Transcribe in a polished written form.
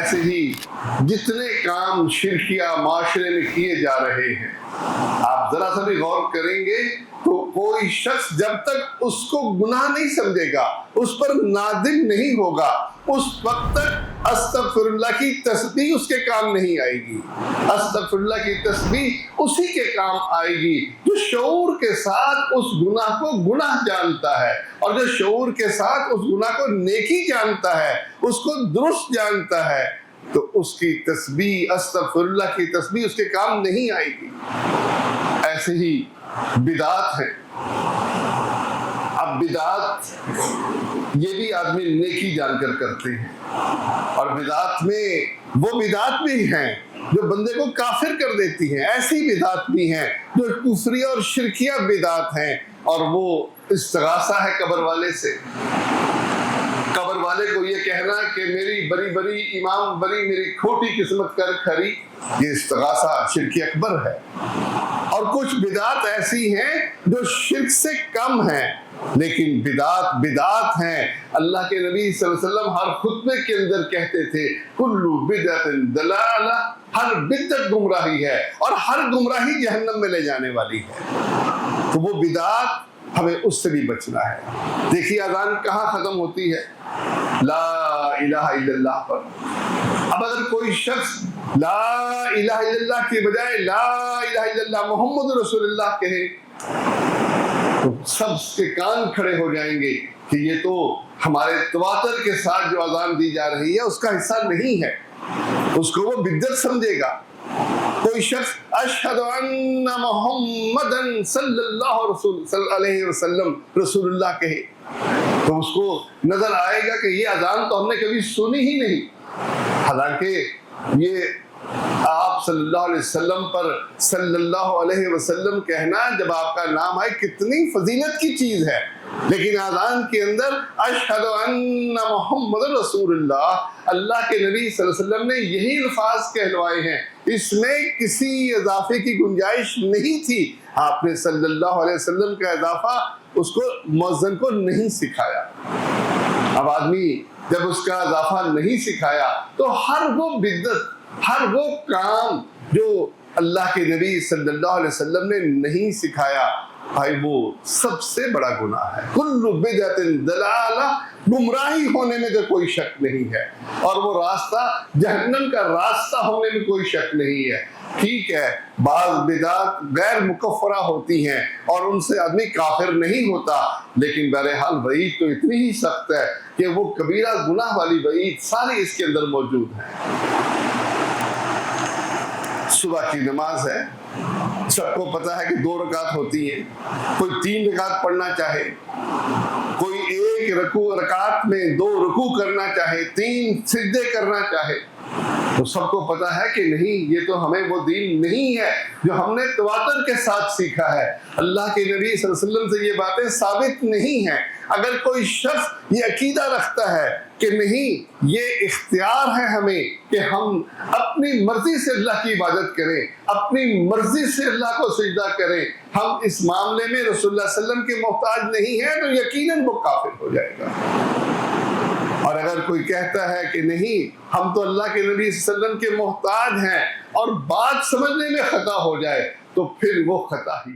ऐसे ही जितने काम शिरकिया माशरे में किए जा रहे हैं, आप जरा सा भी गौर करेंगे तो कोई शख्स जब तक उसको गुनाह नहीं समझेगा, उस पर नादिम नहीं होगा, उस वक्त तक अस्तगफिरुल्लाह की तस्बीह उसके काम नहीं आएगी। अस्तगफिरुल्लाह की तस्बीह उसी के काम आएगी जो शऊर के साथ उस गुनाह को गुनाह जानता है, और जो शऊर के साथ उस गुनाह को नेकी जानता है, उसको दुरुस्त जानता है, तो उसकी तस्बीह अस्तगफिरुल्लाह की तस्बीह उसके काम नहीं आएगी। ऐसे ही बिदात है। अब बिदात ये भी आदमी नेकी जानकर करते हैं, और बिदात में वो बिदात भी हैं जो बंदे को काफिर कर देती हैं, ऐसी बिदात भी हैं जो कुफरी और शिरकिया बिदात हैं, और वो इस्तिगासा है कब्र वाले से। कब्र वाले को ये कहना कि मेरी बड़ी बड़ी इमाम बड़ी मेरी खोटी किस्मत कर खरी, ये इस्तिगासा शिरकी अकबर है। और कुछ बिदात ऐसी हैं जो शिर्क से कम हैं, लेकिन बिदात बिदात हैं। अल्लाह के नबी सल्लल्लाहु अलैहि वसल्लम हर खुतबे के अंदर कहते थे कुल्लु बिदअतिन दलाला, हर बिदअत गुमराही है और हर गुमराही जहन्नम में ले जाने वाली है। तो वो बिदात हमें उससे भी बचना है। देखिए अज़ान कहाँ खत्म होती है? ला इलाहा इल्लल्लाह पर। अब अगर कोई शख्स ला इलाहा इल्लल्लाह के बजाय ला इलाहा इल्लल्लाह मुहम्मद रसूलुल्लाह कहे तो सबके कान खड़े हो जाएंगे कि ये तो हमारे तवातर के साथ जो अज़ान दी जा रही है उसका हिस्सा नहीं है, उसको वो बिद्दत समझेगा। कोई शख्स अशहदु अन्ना मुहम्मदन सल्लल्लाहु अलैहि वसल्लम रसूलुल्लाह कहे तो उसको नजर आएगा कि ये अज़ान तो हमने कभी सुनी ही नहीं। हालांकि ये आप सल्लल्लाहु अलैहि वसल्लम पर सल्लल्लाहु अलैहि वसल्लम कहना जब आपका नाम आए कितनी फजीलत की चीज है, लेकिन आज़ान के अंदर अशहदु अन्ना मुहम्मद रसूलुल्लाह अल्लाह के नबी सल्लल्लाहु अलैहि वसल्लम ने यही अल्फाज कहलवाए हैं, इसमें किसी इजाफे की गुंजाइश नहीं थी। आपने सल्लल्लाहु अलैहि वसल्लम का इजाफा उसको मुअज्जिन को नहीं सिखाया। अब आदमी जब उसका इजाफा नहीं सिखाया तो हर वो बिद्दत हर वो काम जो अल्लाह के नबी सल्लल्लाहु अलैहि वसल्लम ने नहीं सिखाया, भाई वो सबसे बड़ा गुनाह है। कुल्लु बिदअतिन दलाला, गुमराही होने में तो कोई शक नहीं है, और वो रास्ता जहन्नम का रास्ता होने में कोई शक नहीं है। ठीक है, बाज़ बिदात गैर मुकफ़रा होती हैं और उनसे आदमी काफिर नहीं होता, लेकिन बहरहाल वईद तो इतनी ही सख्त है कि वो कबीरा गुनाह वाली वईद सारी इसके अंदर मौजूद है। सुबह की नमाज है, सबको पता है कि 2 रकात होती है, कोई 3 रकात पढ़ना चाहे, कोई 1 रकात में 2 रुकू करना चाहे, 3 सिजदे करना चाहे, तो सबको पता है कि नहीं, ये तो हमें वो दीन नहीं है जो हमने तवातर के साथ सीखा है। अल्लाह के नबी सल्लल्लाहु अलैहि वसल्लम से ये बातें साबित नहीं हैं। अगर कोई शख्स ये अकीदा रखता है कि नहीं, ये इख्तियार है हमें कि हम अपनी मर्जी से अल्लाह की इबादत करें, अपनी मर्जी से अल्लाह को सिजदा करें, हम इस मामले में रसूलुल्लाह सल्लल्लाहु अलैहि वसल्लम के मोहताज नहीं है, तो यकीनन वो काफिर हो जाएगा। और अगर कोई कहता है कि नहीं, हम तो अल्लाह के नबी सल्लल्लाहु अलैहि वसल्लम के मोहताज हैं, और बात समझने में खता हो जाए, तो फिर वो खता ही